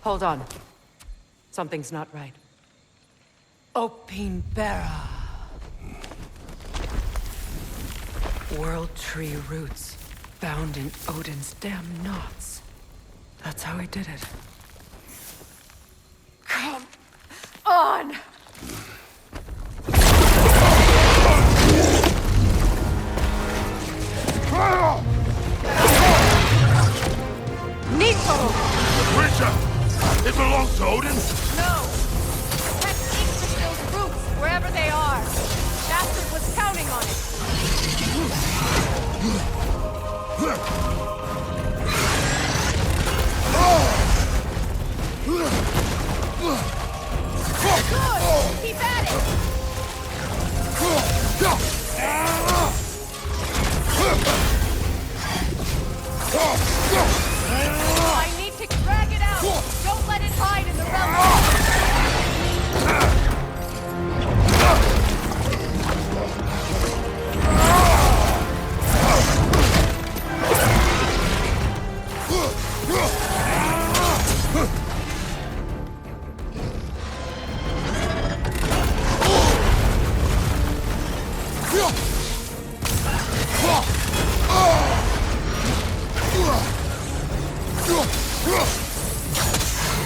Hold on. Something's not right. Opinbera. World Tree roots, bound in Odin's damn knots. That's how he did it. Come on! Nidhogg! The creature! It belongs to Odin? No! Protect each of those roots, wherever they are. Bastard was counting on it. Good! Keep at it! I need to drag it out! Don't let it hide in the realm!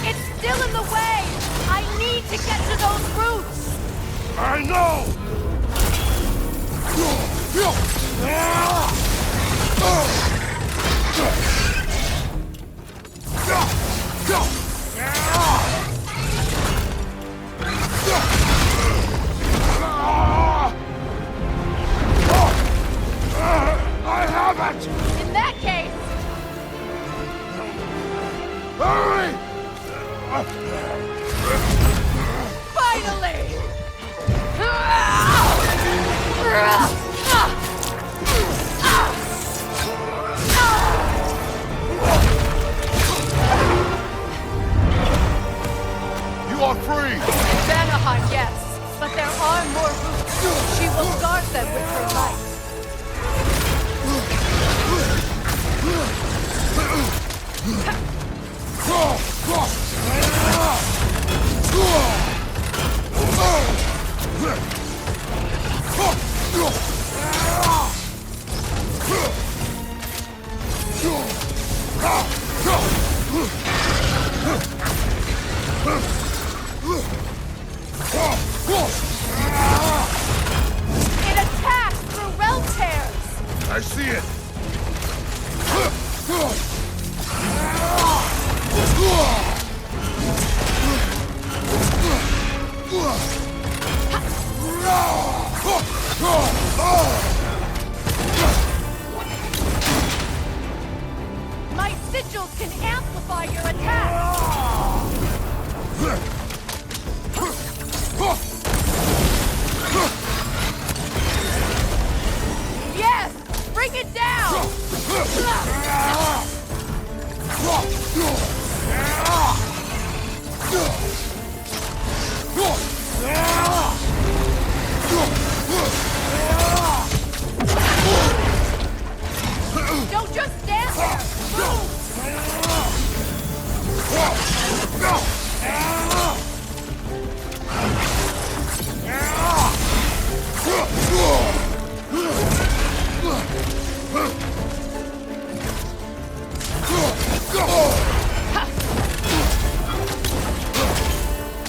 It's still in the way! I need to get to those roots! I know! I have it! In that case, Hurry! finally! You are free! Vanaheim, yes, but there are more roots. She will guard them with her life. It attacks through realm tears! I see it! My sigils can amplify your attack! Yes! Bring it down! Don't just stand there! Move!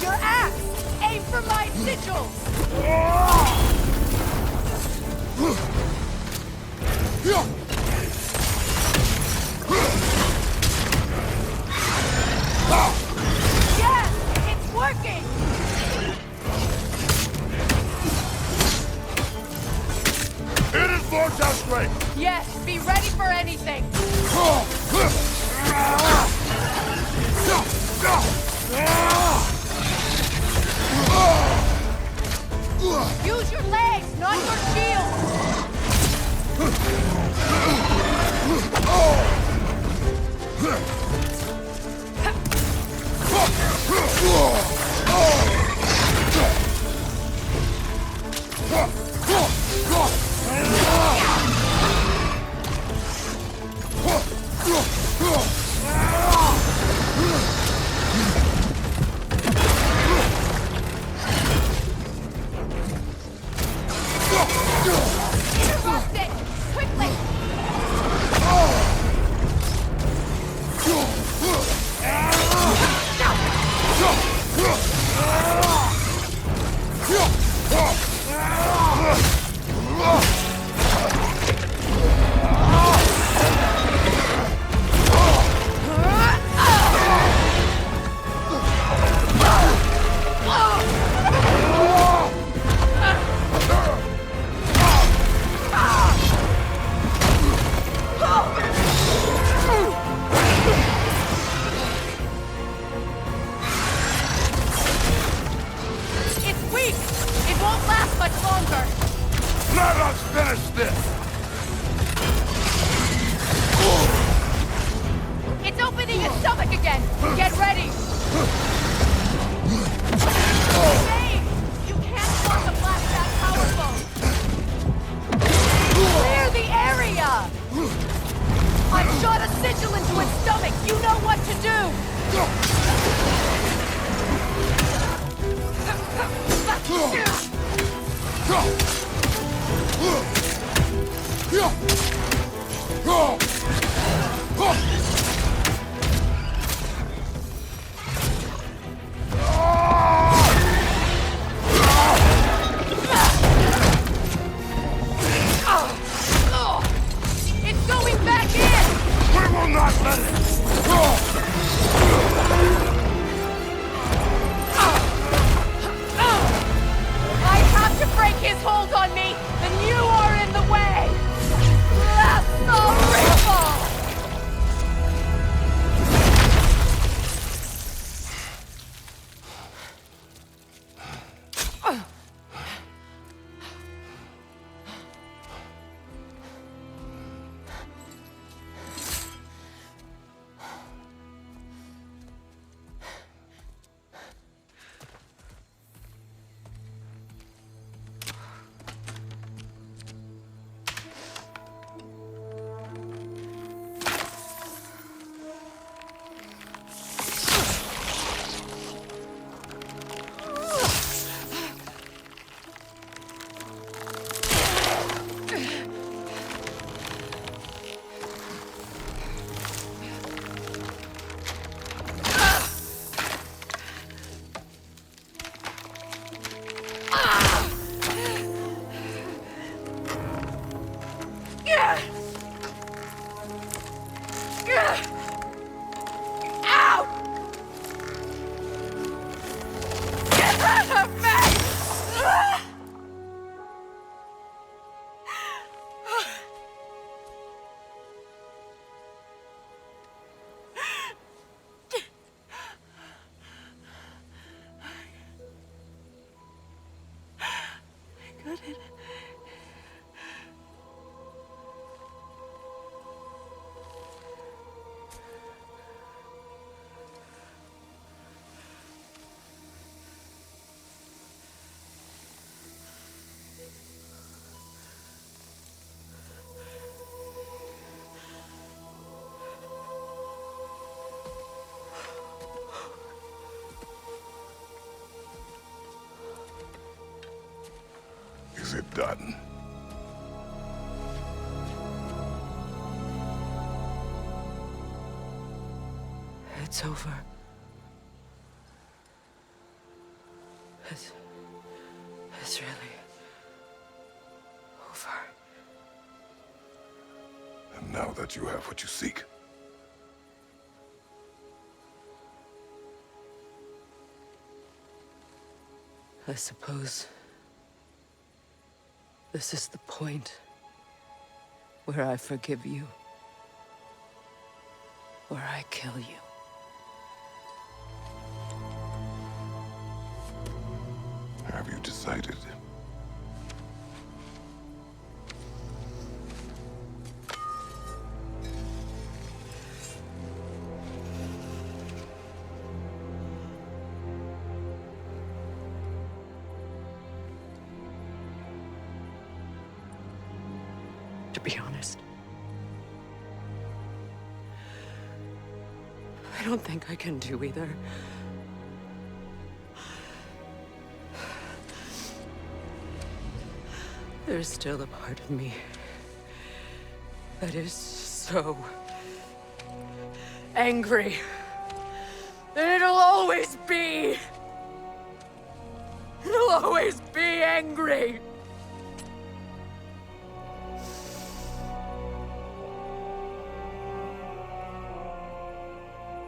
Your axe! Aim for my sigils! Yes! It's working! It is Vortex strength! Yes, be ready for anything! Use your legs, not your shield! much longer! Let us finish this! It's opening its stomach again! Get ready! Hey! You can't force a blast that powerful! Clear the area! I've shot a sigil into its stomach! You know what to do! It's going back in! We will not let it! I have to break his hold on me, then you are in the way! Blast the ripple! Out! Get out of me! I got it. Is it done? It's over. It's really over. And now that you have what you seek, I suppose this is the point where I forgive you, where I kill you. have you decided? To be honest, I don't think I can do either. There's still a part of me that is so angry. And it'll always be. It'll always be angry.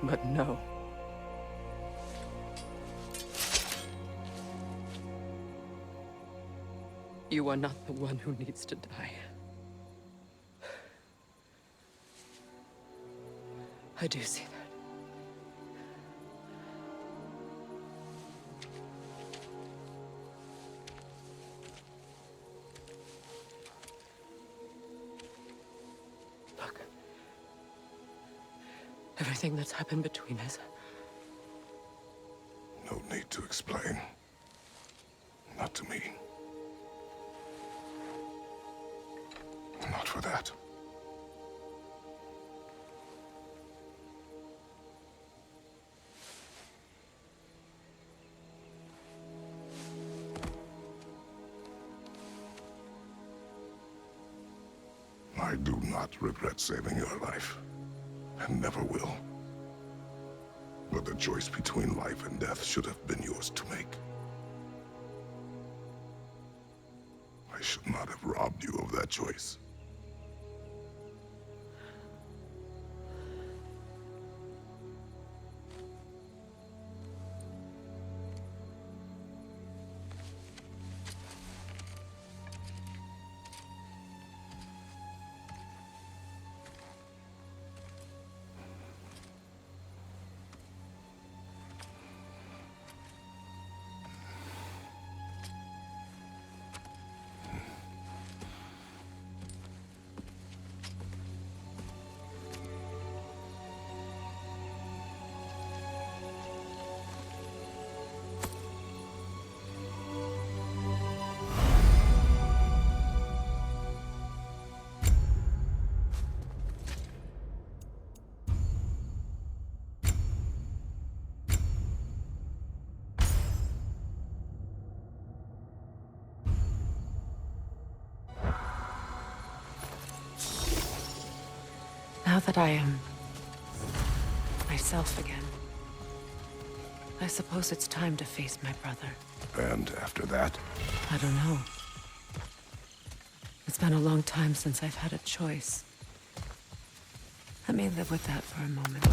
But no. You are not the one who needs to die. I do see that. Everything that's happened between us. No need to explain. Not to me. Not for that. I do not regret saving your life, and never will. But the choice between life and death should have been yours to make. I should not have robbed you of that choice. Now that I am myself again, I suppose it's time to face my brother. And after that? I don't know. It's been a long time since I've had a choice. Let me live with that for a moment.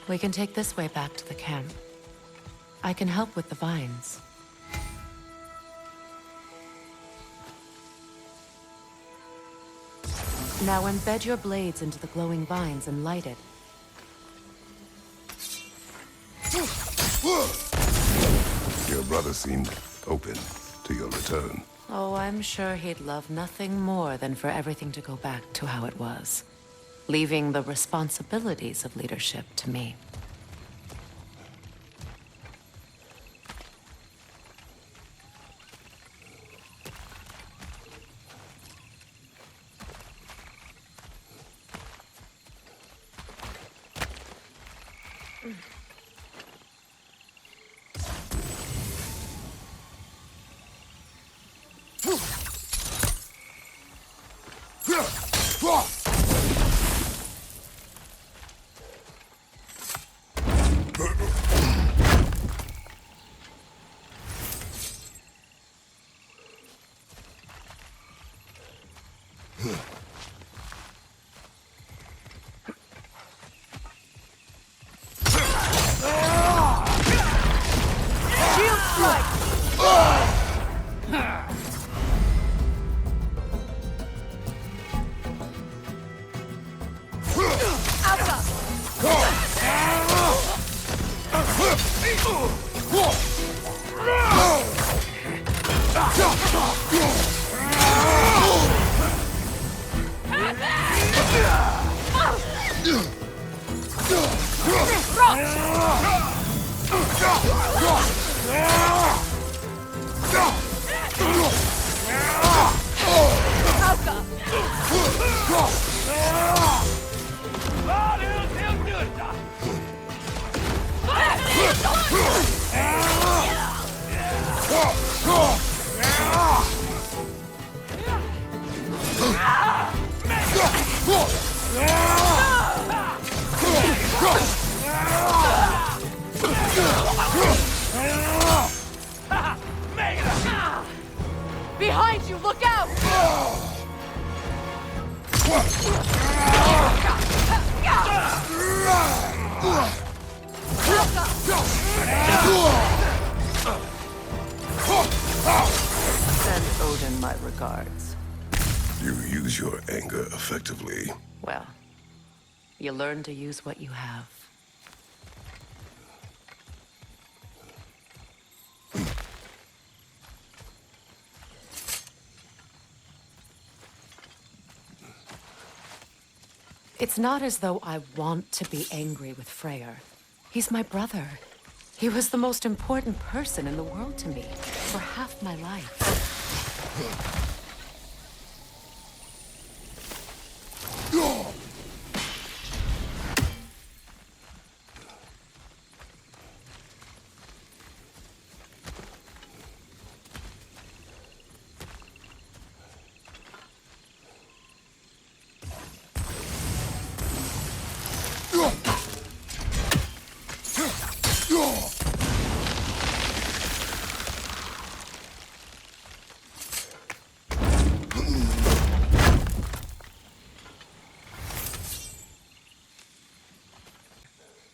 We can take this way back to the camp. I can help with the vines. Now embed your blades into the glowing vines and light it. Your brother seemed open to your return. Oh, I'm sure he'd love nothing more than for everything to go back to how it was, leaving the responsibilities of leadership to me. Behind you, look out! Send Odin my regards. You use your anger effectively. Well, you learn to use what you have. It's not as though I want to be angry with Freya. He's my brother. He was the most important person in the world to me for half my life.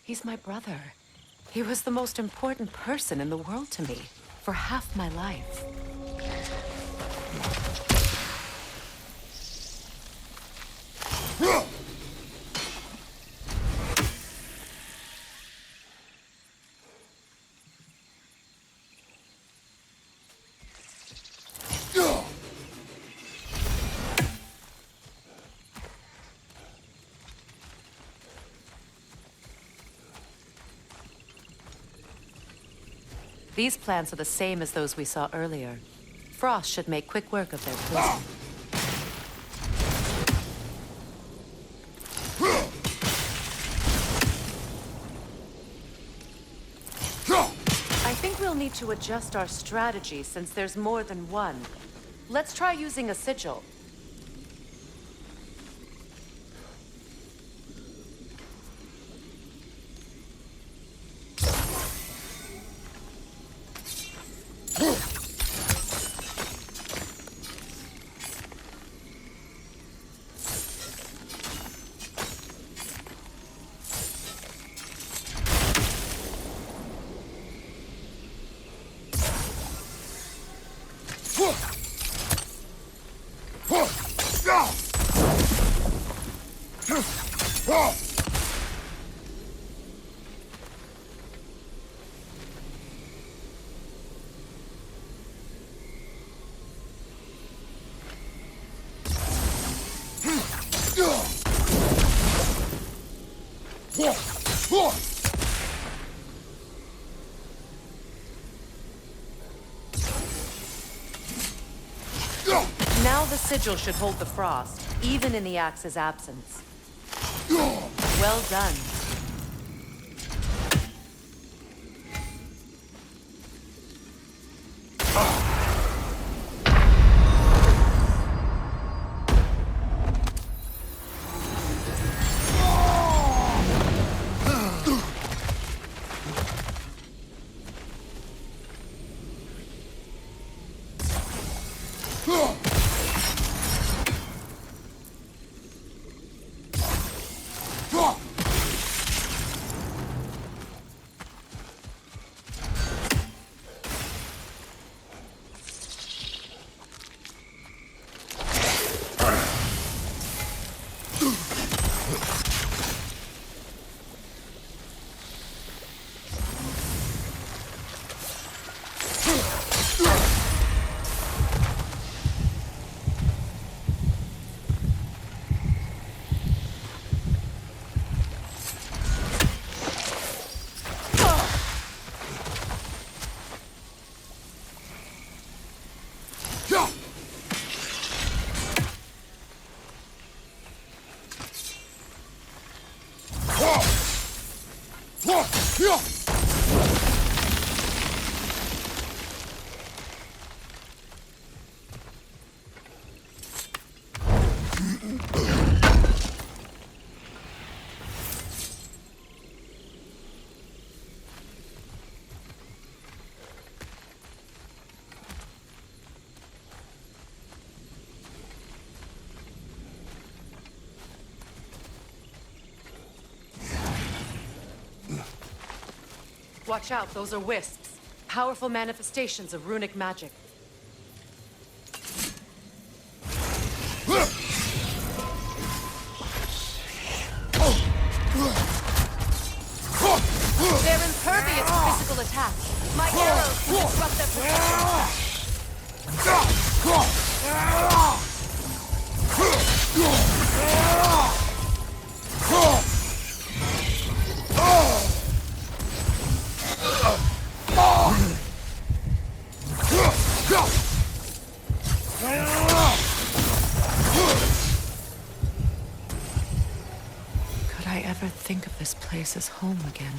He's my brother. He was the most important person in the world to me for half my life. These plants are the same as those we saw earlier. Frost should make quick work of their poison. I think we'll need to adjust our strategy since there's more than one. Let's try using a sigil. Now the sigil should hold the frost, even in the axe's absence. Well done. Watch out, those are wisps. Powerful manifestations of runic magic. They're impervious to physical attacks. My arrows can disrupt their protection. ever think of this place as home again.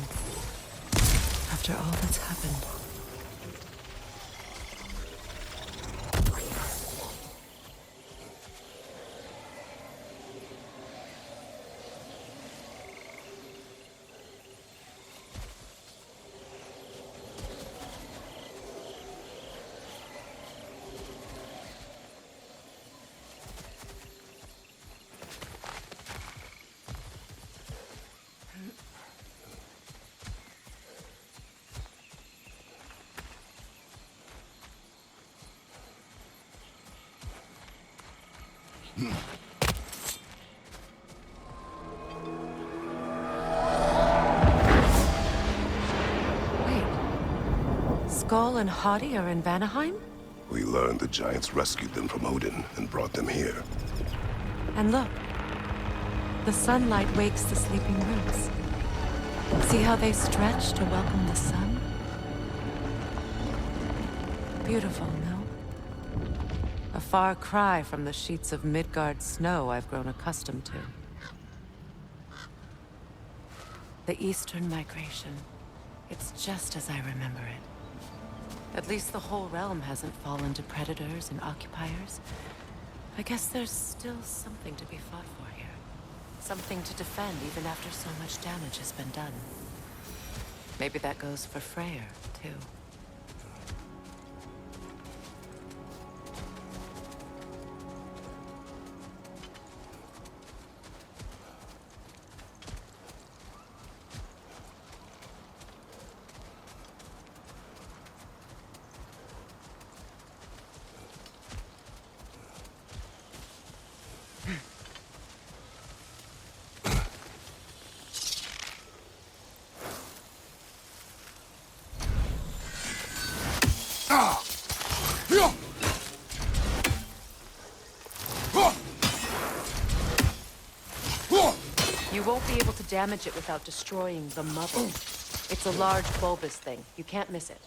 After all that's happened. Wait. Skull and Hati are in Vanaheim? We learned the giants rescued them from Odin and brought them here. And look. The sunlight wakes the sleeping roots. See how they stretch to welcome the sun? Beautiful, no? A far cry from the sheets of Midgard snow I've grown accustomed to. The Eastern migration. It's just as I remember it. At least the whole realm hasn't fallen to predators and occupiers. I guess there's still something to be fought for here. Something to defend even after so much damage has been done. Maybe that goes for Freya, too. You won't be able to damage it without destroying the mother. It's a large bulbous thing. You can't miss it.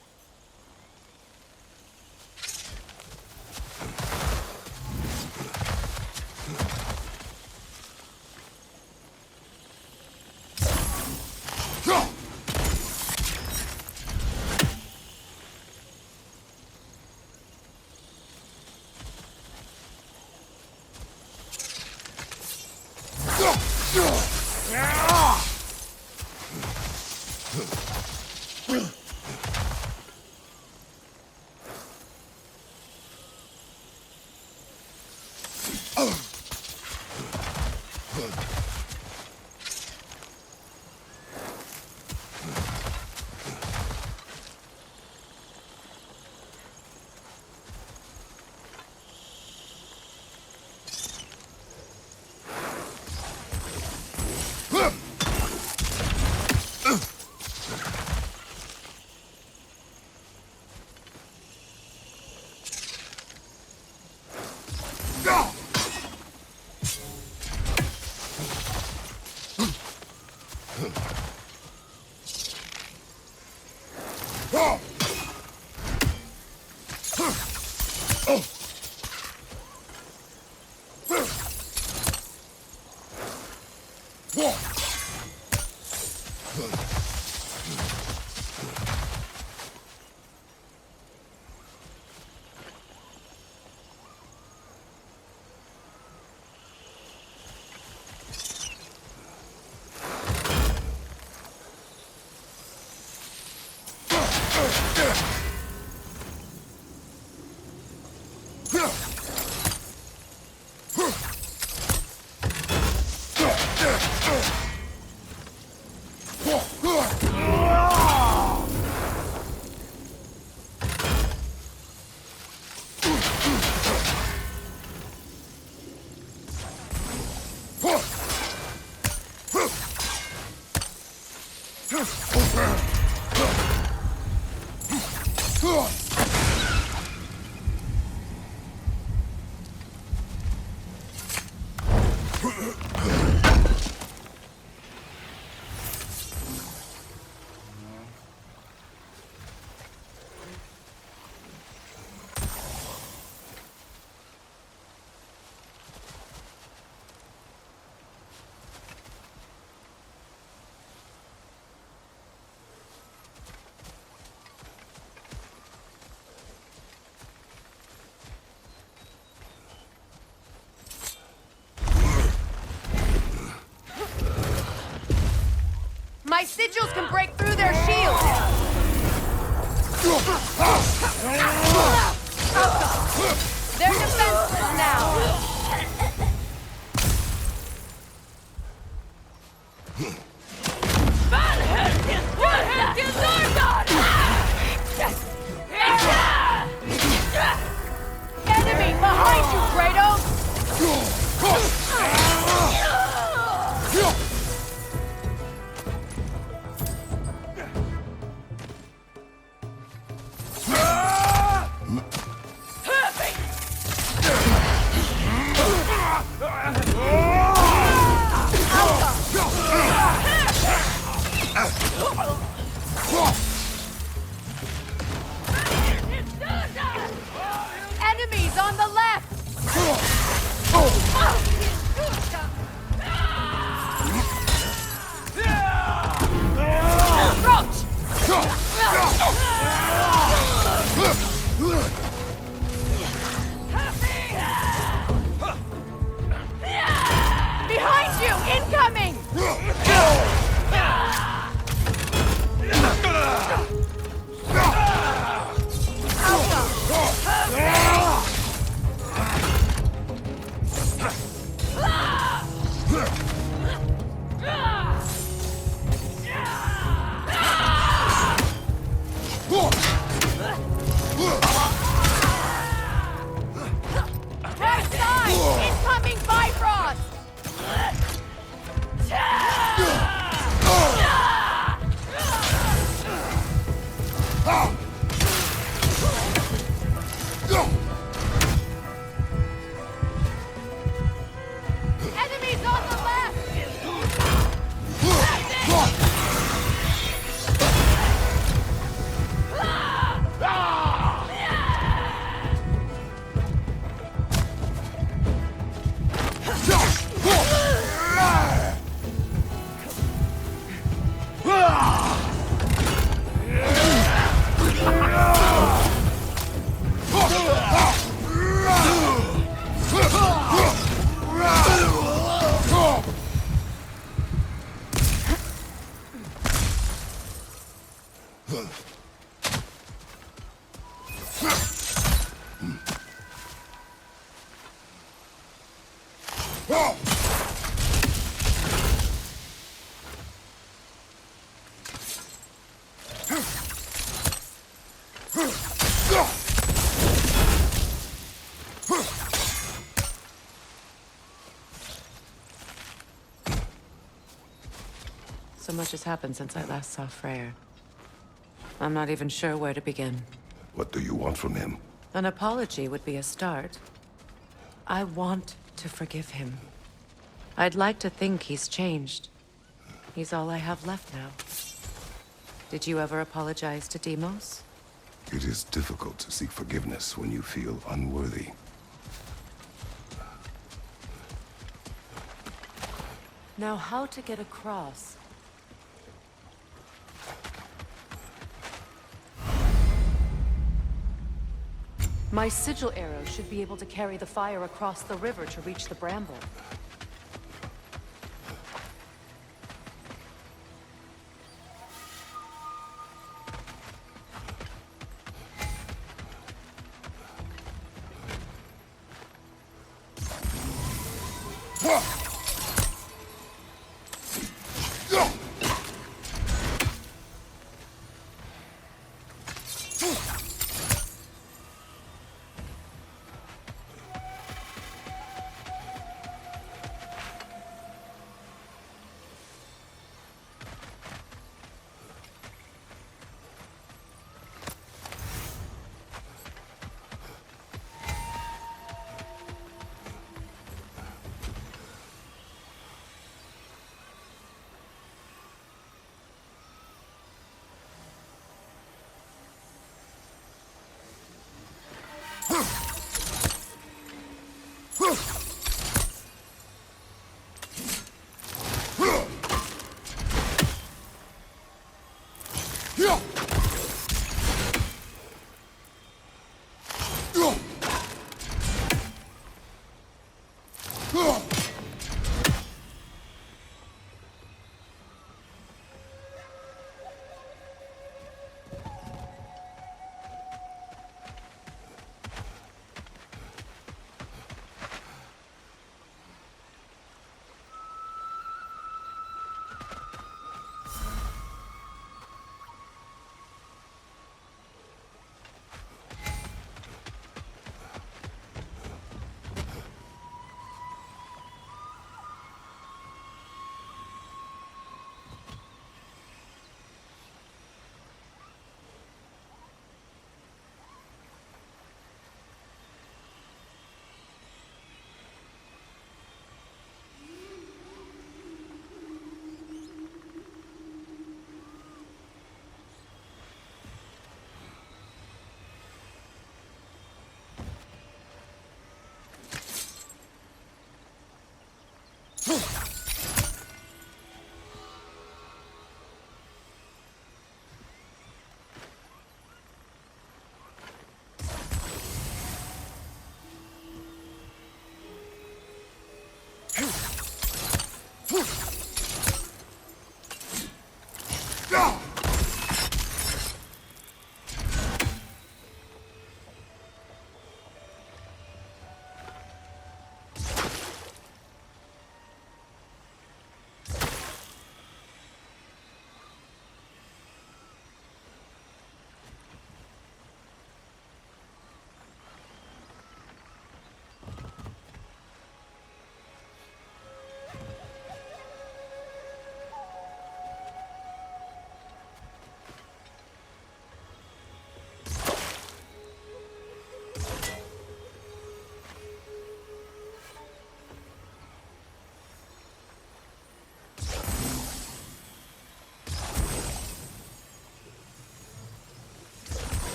My sigils can break through their shields! They're defenseless now! Enemy behind you, Kratos! Enemies on the left! Behind you! Incoming! Right side! Incoming Bifrost! Enemies on the left! So much has happened since I last saw Freya. I'm not even sure where to begin. What do you want from him? An apology would be a start. I want to forgive him. I'd like to think he's changed. He's all I have left now. Did you ever apologize to Deimos? It is difficult to seek forgiveness when you feel unworthy. Now, how to get across? My sigil arrow should be able to carry the fire across the river to reach the bramble.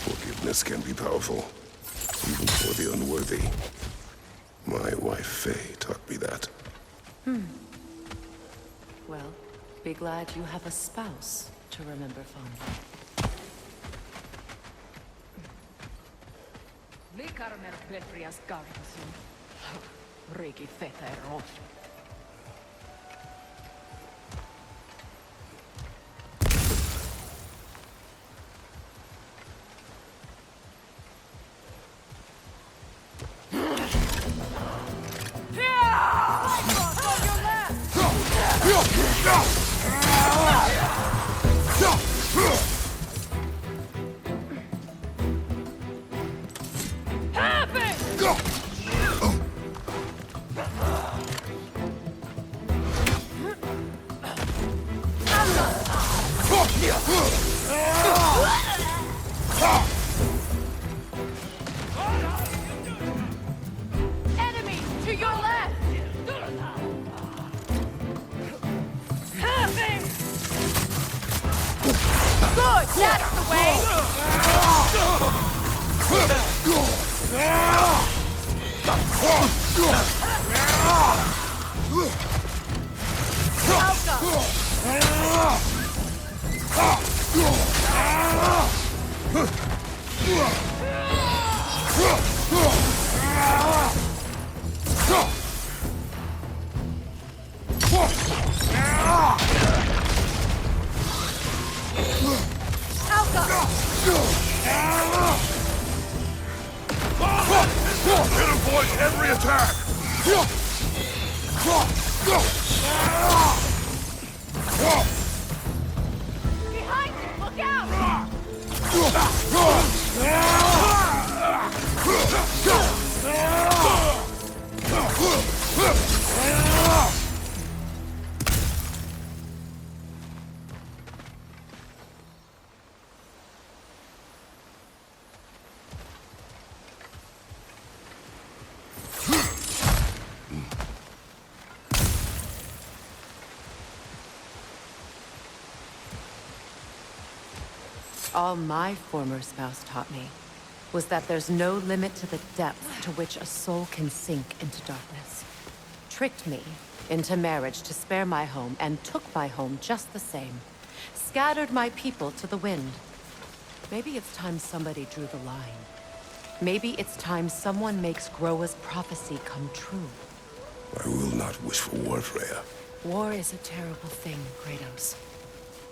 Forgiveness can be powerful, even for the unworthy. My wife, Faye, taught me that. Well, be glad you have a spouse to remember fondly. Likarmer Petrias Gardasun. Riki Fetero. Yeah! Enemy to your left! Good, that's the way! It avoids every attack! Behind you, look out! All my former spouse taught me was that there's no limit to the depth to which a soul can sink into darkness. Tricked me into marriage to spare my home and took my home just the same. Scattered my people to the wind. Maybe it's time somebody drew the line. Maybe it's time someone makes Groa's prophecy come true. I will not wish for war, Freya. War is a terrible thing, Kratos.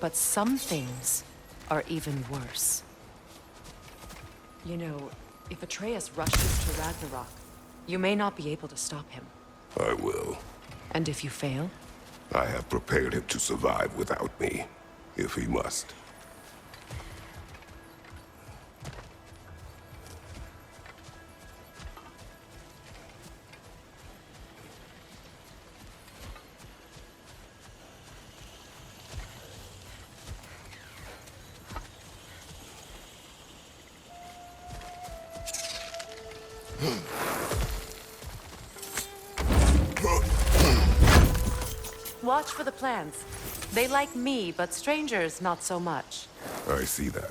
But some things are even worse. You know, if Atreus rushes to Ragnarok, you may not be able to stop him. I will. And if you fail? I have prepared him to survive without me, if he must. Watch for the plants. They like me, but strangers not so much. I see that.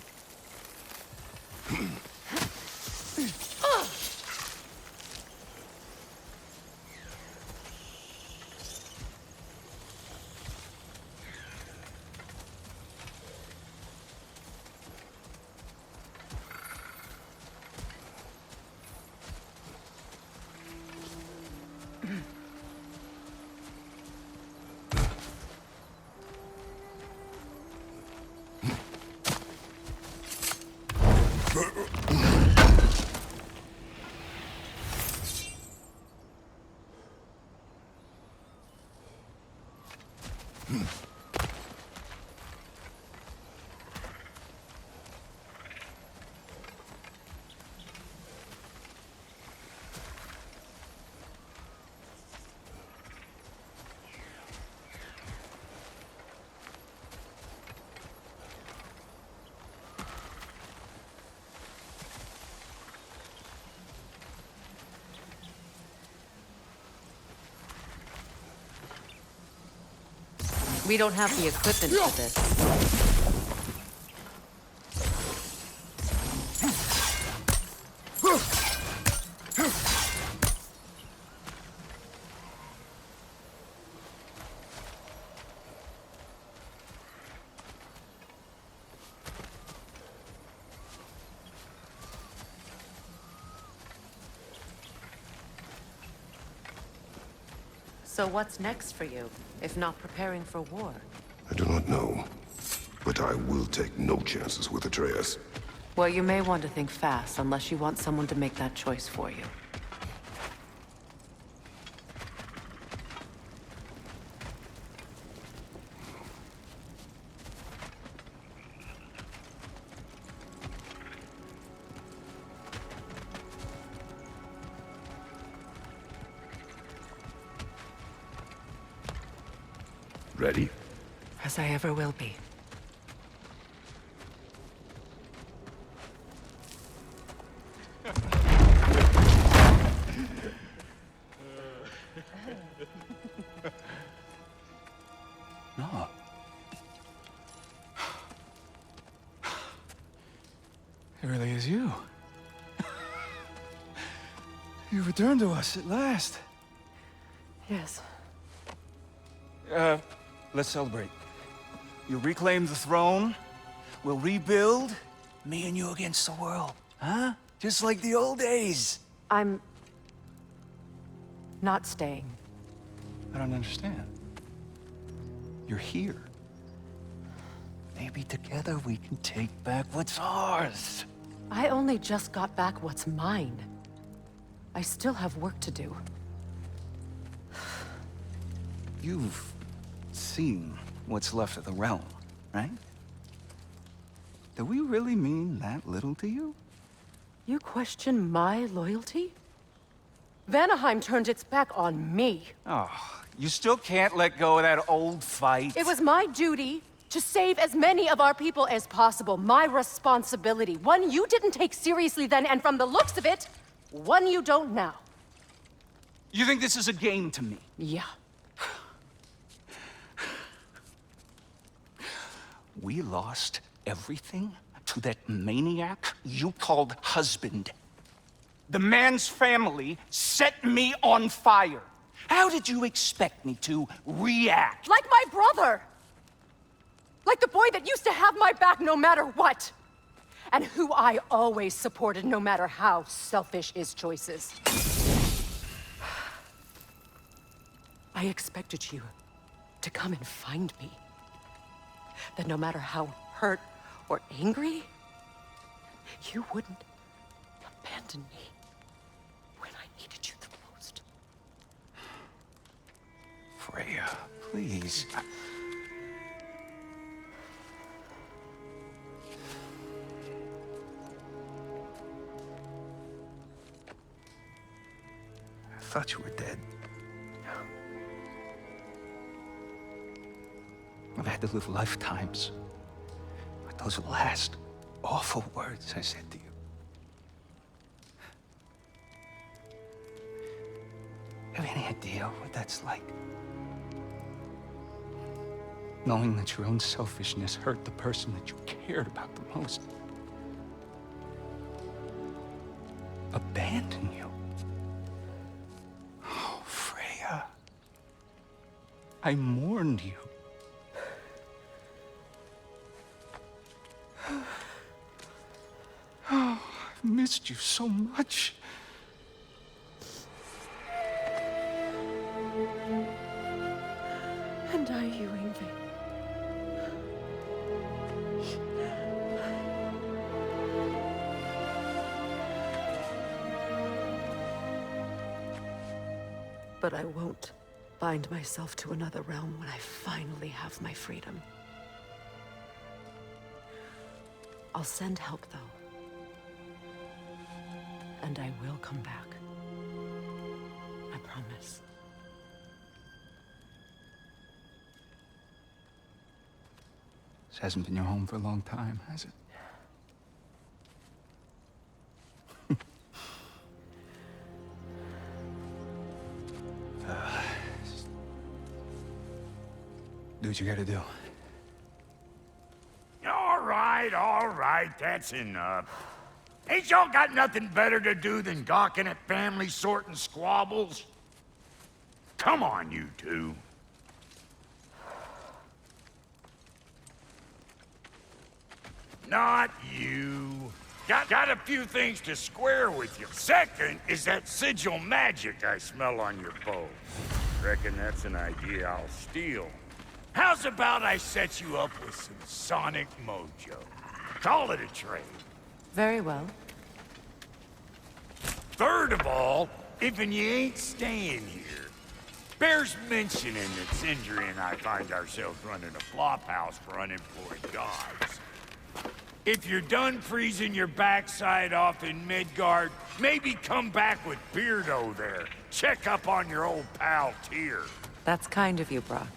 We don't have the equipment for this. So what's next for you, if not preparing for war? I do not know, but I will take no chances with Atreus. Well, you may want to think fast, unless you want someone to make that choice for you. Ready? As I ever will be. It really is you. You returned to us at last. Yes. Let's celebrate. You reclaim the throne. We'll rebuild. Me and you against the world. Huh? Just like the old days. I'm not staying. I don't understand. You're here. Maybe together we can take back what's ours. I only just got back what's mine. I still have work to do. You've seen what's left of the realm, right? Do we really mean that little to you? You question my loyalty? Vanaheim turned its back on me. Oh, you still can't let go of that old fight. It was my duty to save as many of our people as possible. My responsibility. One you didn't take seriously then, and from the looks of it, one you don't now. You think this is a game to me? Yeah. We lost everything to that maniac you called husband. The man's family set me on fire. How did you expect me to react? Like my brother! Like the boy that used to have my back no matter what! And who I always supported no matter how selfish his choices. I expected you to come and find me. That no matter how hurt or angry, you wouldn't abandon me when I needed you the most. Freya, please. I thought you were dead. I've had to live lifetimes with those last awful words I said to you. Have any idea what that's like? Knowing that your own selfishness hurt the person that you cared about the most. Abandon you. Oh, Freya. I mourned you. Oh, I've missed you so much. And I, you, Yngvi. But I won't bind myself to another realm when I finally have my freedom. I'll send help, though. And I will come back. I promise. This hasn't been your home for a long time, has it? Do what you gotta do. All right, that's enough. Ain't y'all got nothing better to do than gawking at family sorting squabbles? Come on, you two. Not you. Got a few things to square with you. Second is that sigil magic I smell on your bow. Reckon that's an idea I'll steal. How's about I set you up with some sonic mojo? Call it a trade. Very well. Third of all, if you ain't staying here, bears mentioning that Sindri and I find ourselves running a flop house for unemployed gods. If you're done freezing your backside off in Midgard, maybe come back with Beardo there. Check up on your old pal Tyr. That's kind of you, Brock.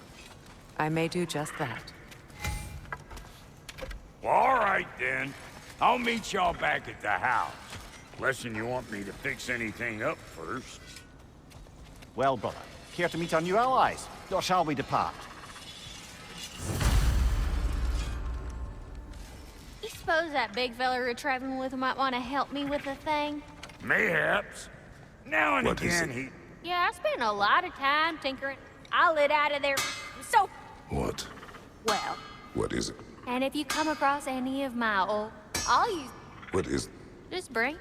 I may do just that. Well, all right then. I'll meet y'all back at the house. Unless you want me to fix anything up first. Well, brother, care to meet our new allies? Or shall we depart? Is Suppose that big fella we're traveling with might want to help me with a thing? Mayhaps. Now and What is again, it? he... Yeah, I spend a lot of time tinkering. I'll let out of there so What? well. What is it? And if you come across any of my old... I'll use... What is... Just bring.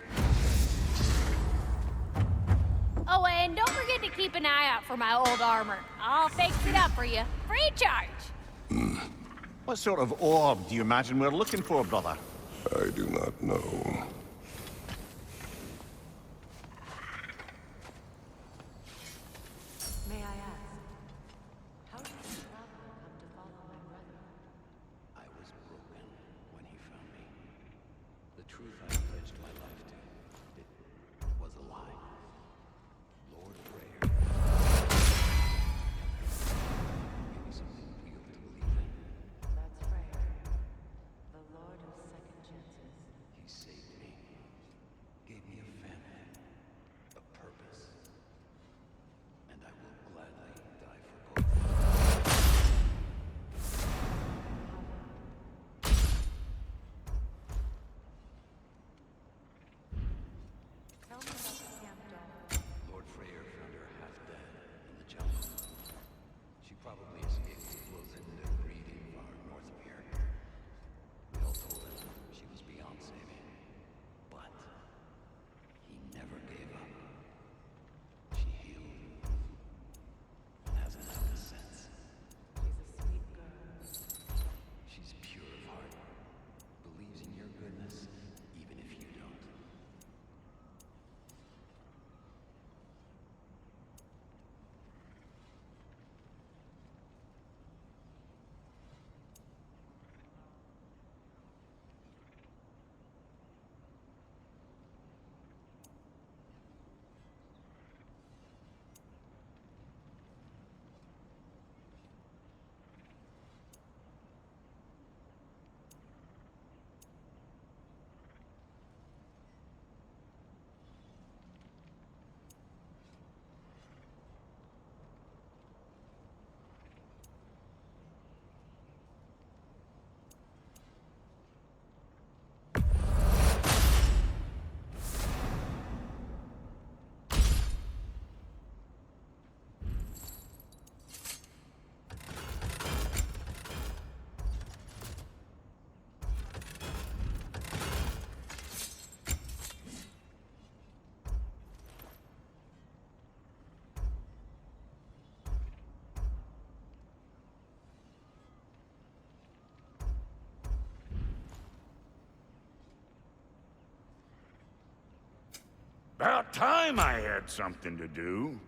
Oh, and don't forget to keep an eye out for my old armor. I'll fix it up for you. Free of charge. What sort of orb do you imagine we're looking for, brother? I do not know. May I ask, how did the traveler come to follow my brother? I was broken when he found me. The truth I pledged my life to, it was a lie. Lord Freya gave me something real to believe in. That's Freya, the Lord of Second Chances. He saved me, gave me a family, a purpose, and I will gladly die for both. Tell me about the camp dog. Lord Freyr found her half dead in the jungle. She probably escaped the close-in breeding far north of here. We all told him she was beyond saving. But he never gave up. She healed and hasn't left a since. She's a sweet girl. She's pure of heart, believes in your goodness, even if you don't. About time I had something to do.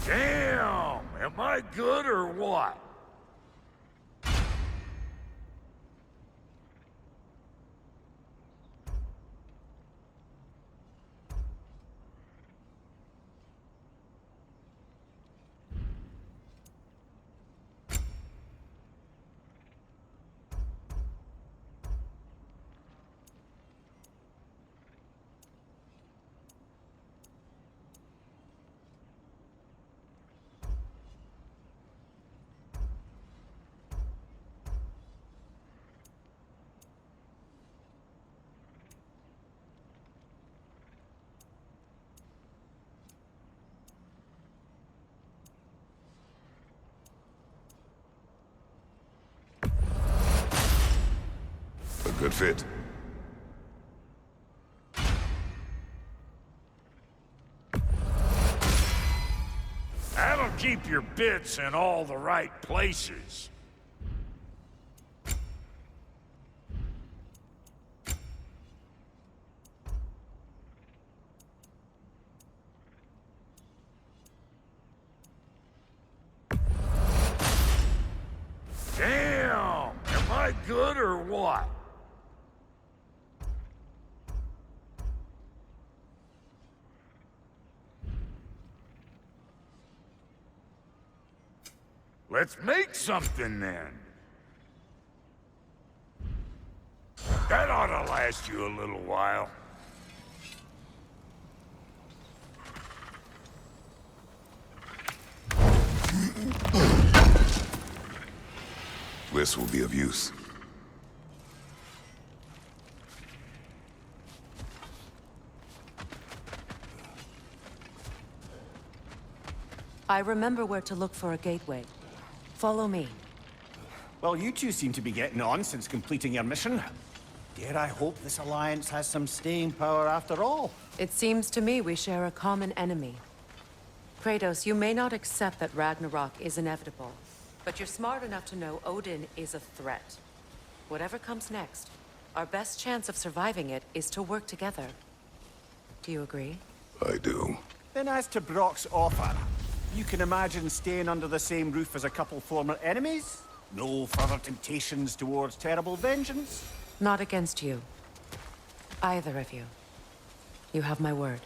Damn! Am I good or what? A good fit. That'll keep your bits in all the right places. Damn! Am I good or what? Let's make something then. That ought to last you a little while. This will be of use. I remember where to look for a gateway. Follow me. Well, you two seem to be getting on since completing your mission. Dare I hope this alliance has some staying power after all? It seems to me we share a common enemy. Kratos, you may not accept that Ragnarok is inevitable, but you're smart enough to know Odin is a threat. Whatever comes next, our best chance of surviving it is to work together. Do you agree? I do. Then as to Brock's offer, you can imagine staying under the same roof as a couple former enemies? No further temptations towards terrible vengeance? Not against you. Either of you. You have my word.